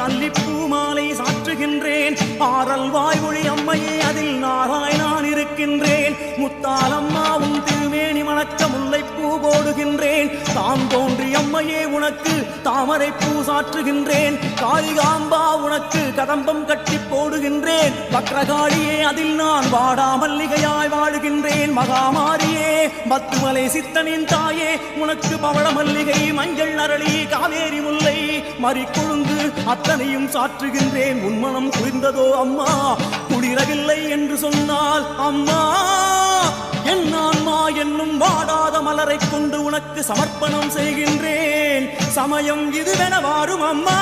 அல்லிப்பூ மாலை சாற்றுகின்றேன். ஆரல் வாய்மொழி அம்மையே அதில் நாராய் நான் இருக்கின்றேன். முத்தாலம்மாவும் திருமேனி மணக்க முல்லைப்பூ போடுகின்றேன். தாம் தோன்றி அம்மையே உனக்கு தாமரை பூ சாற்றுகின்றேன். காளிகாம்பா உனக்கு கதம்பம் கட்டி போடுகின்றேன். வக்ரகாளியே அதில் நான் வாடா மல்லிகையாய் வாழுகின்றேன். மகாமாரியே பத்துமலை சித்தனின் தாயே உனக்கு பவள மல்லிகை மஞ்சள் அரளி காவேரி முல்லை மறிக்கொழுந்து அத்தனையும் சாற்றுகின்றேன். உன்மனம் குளிர்ந்ததோ அம்மா, குளிரவில்லை என்று சொன்னால் அம்மா என் ஆன்மா என்னும் வாடாத மலரை கொண்டு உனக்கு சமர்ப்பணம் செய்கின்றேன். சமயம் இதுவென வாரும் அம்மா.